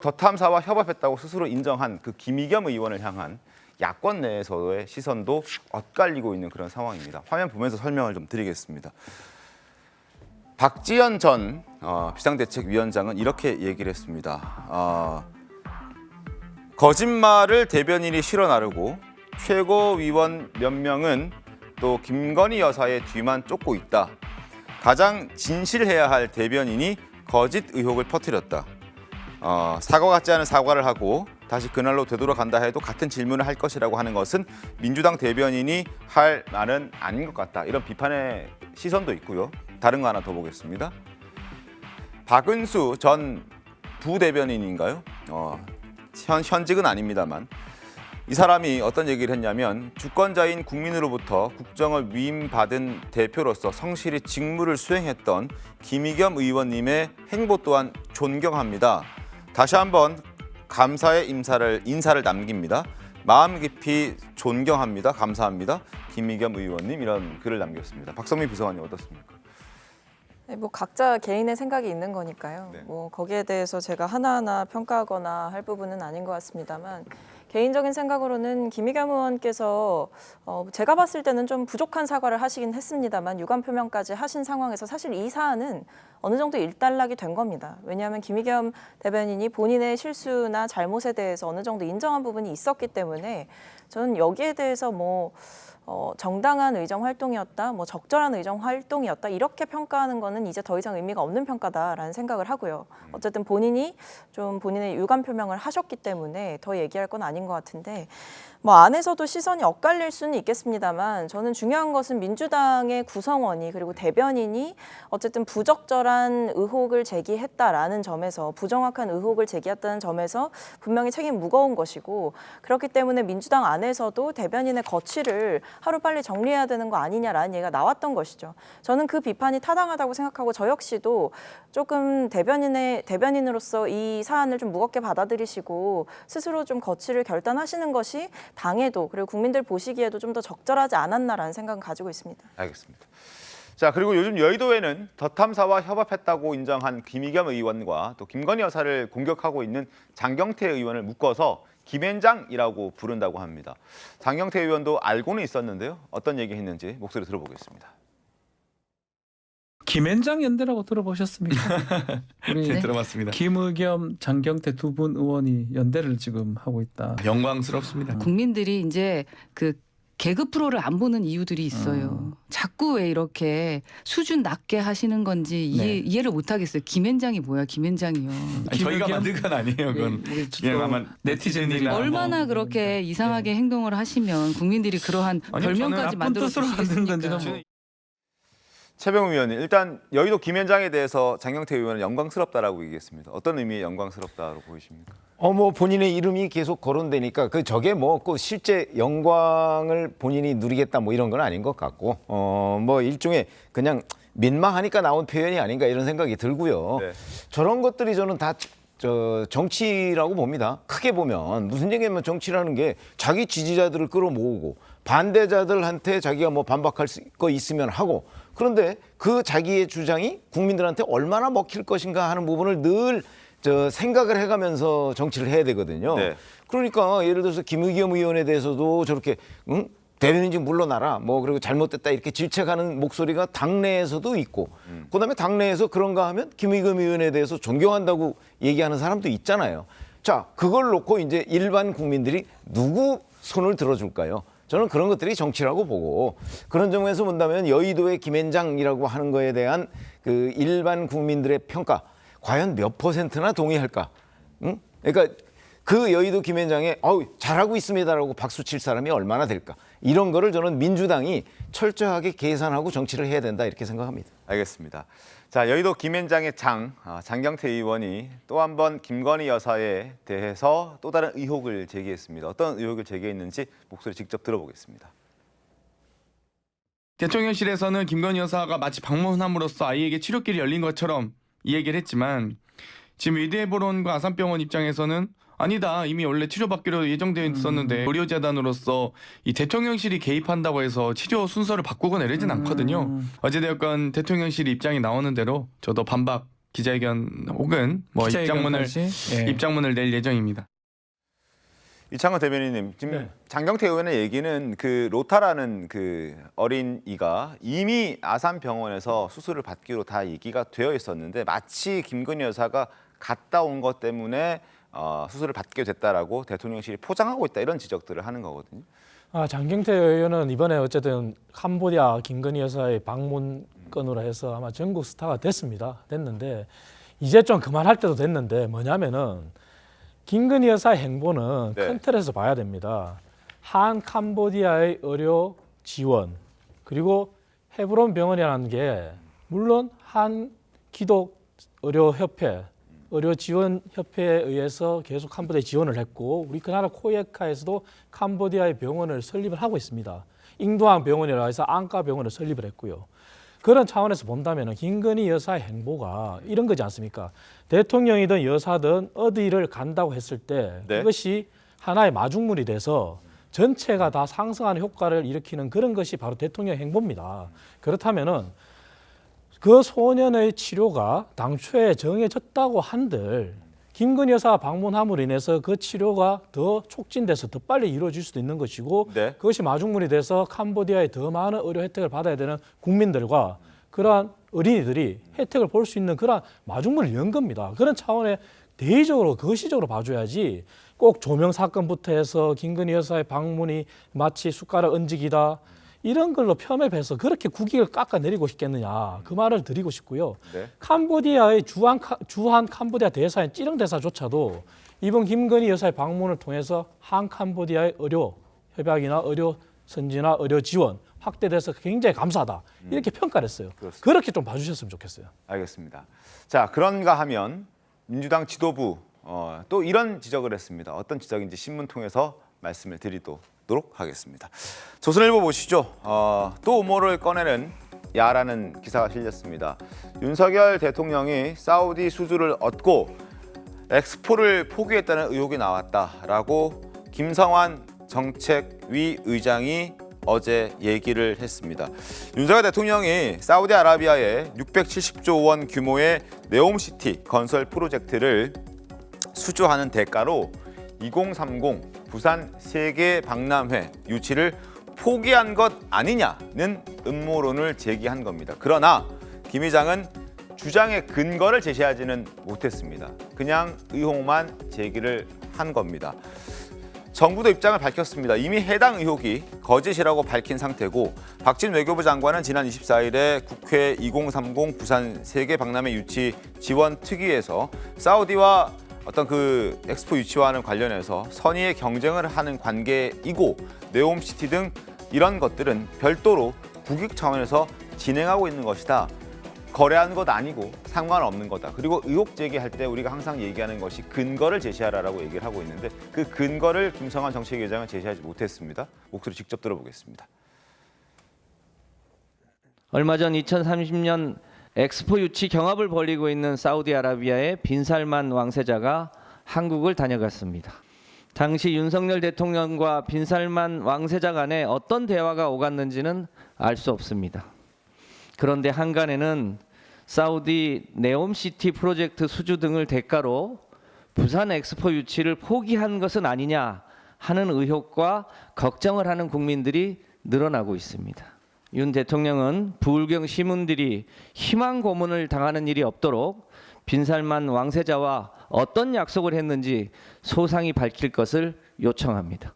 더 탐사와 협업했다고 스스로 인정한 그 김의겸 의원을 향한 야권 내에서의 시선도 엇갈리고 있는 그런 상황입니다. 화면 보면서 설명을 좀 드리겠습니다. 박지원 전 비상대책위원장은 이렇게 얘기를 했습니다. 거짓말을 대변인이 실어 나르고 최고위원 몇 명은 또 김건희 여사의 뒤만 쫓고 있다. 가장 진실해야 할 대변인이 거짓 의혹을 퍼뜨렸다. 사과 같지 않은 사과를 하고 다시 그날로 되돌아간다 해도 같은 질문을 할 것이라고 하는 것은 민주당 대변인이 할 말은 아닌 것 같다. 이런 비판의 시선도 있고요. 다른 거 하나 더 보겠습니다. 박은수 전 부대변인인가요? 현직은 아닙니다만 이 사람이 어떤 얘기를 했냐면 주권자인 국민으로부터 국정을 위임받은 대표로서 성실히 직무를 수행했던 김의겸 의원님의 행보 또한 존경합니다. 다시 한번 감사의 인사를 남깁니다. 마음 깊이 존경합니다. 감사합니다. 김의겸 의원님 이런 글을 남겼습니다. 박성민 비서관님 어떻습니까? 네, 뭐 각자 개인의 생각이 있는 거니까요. 네. 뭐 거기에 대해서 제가 하나하나 평가하거나 할 부분은 아닌 것 같습니다만 개인적인 생각으로는 김의겸 의원께서 제가 봤을 때는 좀 부족한 사과를 하시긴 했습니다만 유감 표명까지 하신 상황에서 사실 이 사안은 어느 정도 일단락이 된 겁니다. 왜냐하면 김의겸 대변인이 본인의 실수나 잘못에 대해서 어느 정도 인정한 부분이 있었기 때문에 저는 여기에 대해서 정당한 의정 활동이었다, 적절한 의정 활동이었다 이렇게 평가하는 거는 이제 더 이상 의미가 없는 평가다라는 생각을 하고요. 어쨌든 본인이 좀 본인의 유감 표명을 하셨기 때문에 더 얘기할 건 아닌 것 같은데 안에서도 시선이 엇갈릴 수는 있겠습니다만 저는 중요한 것은 민주당의 구성원이 그리고 대변인이 어쨌든 부적절한 의혹을 제기했다라는 점에서 부정확한 의혹을 제기했다는 점에서 분명히 책임 무거운 것이고 그렇기 때문에 민주당 안에서도 대변인의 거취를 하루빨리 정리해야 되는 거 아니냐라는 얘기가 나왔던 것이죠. 저는 그 비판이 타당하다고 생각하고 저 역시도 조금 대변인으로서 이 사안을 좀 무겁게 받아들이시고 스스로 좀 거취를 결단하시는 것이 당에도 그리고 국민들 보시기에도 좀 더 적절하지 않았나라는 생각은 가지고 있습니다. 알겠습니다. 자, 그리고 요즘 여의도에는 더 탐사와 협업했다고 인정한 김의겸 의원과 또 김건희 여사를 공격하고 있는 장경태 의원을 묶어서 김앤장이라고 부른다고 합니다. 장경태 의원도 알고는 있었는데요. 어떤 얘기 했는지 목소리 들어보겠습니다. 김앤장 연대라고 들어보셨습니까? 우리 네, 들어봤습니다. 김의겸, 장경태 두 분 의원이 연대를 지금 하고 있다. 영광스럽습니다. 국민들이 이제 그 개그 프로를 안 보는 이유들이 있어요. 자꾸 왜 이렇게 수준 낮게 하시는 건지 이해를 못 하겠어요. 김앤장이 뭐야, 김앤장이요. 아니, 저희가 만든 건 아니에요. 그건 그냥 아마 네티즌이나 얼마나 그렇게 이상하게 행동을 하시면 국민들이 그러한 별명까지 만들어 뜻으로 만든 건지는 주시겠습니까? 최병우 의원님, 일단 여의도 김앤장에 대해서 장경태 의원은 영광스럽다라고 얘기했습니다. 어떤 의미의 영광스럽다로 보이십니까? 본인의 이름이 계속 거론되니까 저게 실제 영광을 본인이 누리겠다 이런 건 아닌 것 같고 일종의 그냥 민망하니까 나온 표현이 아닌가 이런 생각이 들고요. 네. 저런 것들이 저는 다 정치라고 봅니다. 크게 보면 무슨 얘기냐면 정치라는 게 자기 지지자들을 끌어모으고 반대자들한테 자기가 반박할 거 있으면 하고 그런데 그 자기의 주장이 국민들한테 얼마나 먹힐 것인가 하는 부분을 늘 생각을 해가면서 정치를 해야 되거든요. 네. 그러니까 예를 들어서 김의겸 의원에 대해서도 저렇게 대변인 좀 물러나라 그리고 잘못됐다 이렇게 질책하는 목소리가 당내에서도 있고 그다음에 당내에서 그런가 하면 김의겸 의원에 대해서 존경한다고 얘기하는 사람도 있잖아요. 자, 그걸 놓고 이제 일반 국민들이 누구 손을 들어줄까요? 저는 그런 것들이 정치라고 보고 그런 점에서 본다면 여의도의 김앤장이라고 하는 거에 대한 그 일반 국민들의 평가 과연 몇 %나 동의할까? 그러니까 그 여의도 김앤장에 잘하고 있습니다라고 박수 칠 사람이 얼마나 될까? 이런 거를 저는 민주당이 철저하게 계산하고 정치를 해야 된다 이렇게 생각합니다. 알겠습니다. 자, 여의도 김앤장의 장경태 의원이 또 한 번 김건희 여사에 대해서 또 다른 의혹을 제기했습니다. 어떤 의혹을 제기했는지 목소리 직접 들어보겠습니다. 대통령실에서는 김건희 여사가 마치 방문함으로써 아이에게 치료길이 열린 것처럼 이 얘기를 했지만 지금 의대보론과 아산병원 입장에서는 아니다. 이미 원래 치료받기로 예정되어 있었는데 의료재단으로서 이 대통령실이 개입한다고 해서 치료 순서를 바꾸거나 이러진 않거든요. 어찌되었건 대통령실 입장이 나오는 대로 저도 반박 기자회견 혹은 뭐 기자회견까지? 예. 입장문을 낼 예정입니다. 이창호 대변인님, 지금 네. 장경태 의원의 얘기는 그 로타라는 그 어린이가 이미 아산병원에서 수술을 받기로 다 얘기가 되어 있었는데 마치 김건희 여사가 갔다 온 것 때문에 수술을 받게 됐다라고 대통령실이 포장하고 있다 이런 지적들을 하는 거거든요. 장경태 의원은 이번에 어쨌든 캄보디아 김건희 여사의 방문건으로 해서 아마 전국 스타가 됐는데 이제 좀 그만할 때도 됐는데 뭐냐면은 김건희 여사의 행보는 네. 큰 틀에서 봐야 됩니다. 한 캄보디아의 의료 지원 그리고 헤브론 병원이라는 게 물론 한 기독 의료 협회 의료 지원 협회에 의해서 계속 캄보디아에 지원을 했고 우리 그 나라 코에카에서도 캄보디아의 병원을 설립을 하고 있습니다. 잉도항 병원이라 해서 안과 병원을 설립을 했고요. 그런 차원에서 본다면 김건희 여사의 행보가 이런 거지 않습니까? 대통령이든 여사든 어디를 간다고 했을 때 네. 그것이 하나의 마중물이 돼서 전체가 다 상승하는 효과를 일으키는 그런 것이 바로 대통령의 행보입니다. 그렇다면은 그 소년의 치료가 당초에 정해졌다고 한들 김건희 여사가 방문함으로 인해서 그 치료가 더 촉진돼서 더 빨리 이루어질 수도 있는 것이고 네. 그것이 마중물이 돼서 캄보디아에 더 많은 의료 혜택을 받아야 되는 국민들과 그러한 어린이들이 혜택을 볼 수 있는 그러한 마중물을 연 겁니다. 그런 차원의 대의적으로 거시적으로 봐줘야지 꼭 조명 사건부터 해서 김건희 여사의 방문이 마치 숟가락 얹기다 이런 걸로 폄훼해서 그렇게 국익을 깎아내리고 싶겠느냐 그 말을 드리고 싶고요. 네. 캄보디아의 주한 캄보디아 대사인 찌릉 대사조차도 이번 김건희 여사의 방문을 통해서 한 캄보디아의 의료 협약이나 의료 선진화, 의료 지원 확대돼서 굉장히 감사하다 이렇게 평가를 했어요. 그렇습니다. 그렇게 좀 봐주셨으면 좋겠어요. 알겠습니다. 자, 그런가 하면 민주당 지도부 또 이런 지적을 했습니다. 어떤 지적인지 신문 통해서 말씀을 드리도록 하겠습니다. 조선일보 보시죠. 또 음모를 꺼내는 야라는 기사가 실렸습니다. 윤석열 대통령이 사우디 수주를 얻고 엑스포를 포기했다는 의혹이 나왔다라고 김성환 정책위 의장이 어제 얘기를 했습니다. 윤석열 대통령이 사우디아라비아에 670조 원 규모의 네옴시티 건설 프로젝트를 수주하는 대가로 2030 부산 세계 박람회 유치를 포기한 것 아니냐는 음모론을 제기한 겁니다. 그러나 김 의장은 주장의 근거를 제시하지는 못했습니다. 그냥 의혹만 제기를 한 겁니다. 정부도 입장을 밝혔습니다. 이미 해당 의혹이 거짓이라고 밝힌 상태고 박진 외교부 장관은 지난 24일에 국회 2030 부산 세계 박람회 유치 지원 특위에서 사우디와 어떤 그 엑스포 유치와는 관련해서 선의의 경쟁을 하는 관계이고 네옴시티 등 이런 것들은 별도로 국익 차원에서 진행하고 있는 것이다. 거래하는 것 아니고 상관없는 거다. 그리고 의혹 제기할 때 우리가 항상 얘기하는 것이 근거를 제시하라라고 얘기를 하고 있는데 그 근거를 김성환 정책위원장은 제시하지 못했습니다. 목소리 직접 들어보겠습니다. 얼마 전 2030년 엑스포 유치 경합을 벌이고 있는 사우디아라비아의 빈살만 왕세자가 한국을 다녀갔습니다. 당시 윤석열 대통령과 빈살만 왕세자 간에 어떤 대화가 오갔는지는 알 수 없습니다. 그런데 한간에는 사우디 네옴시티 프로젝트 수주 등을 대가로 부산 엑스포 유치를 포기한 것은 아니냐 하는 의혹과 걱정을 하는 국민들이 늘어나고 있습니다. 윤 대통령은 부울경 시민들이 희망 고문을 당하는 일이 없도록 빈살만 왕세자와 어떤 약속을 했는지 소상히 밝힐 것을 요청합니다.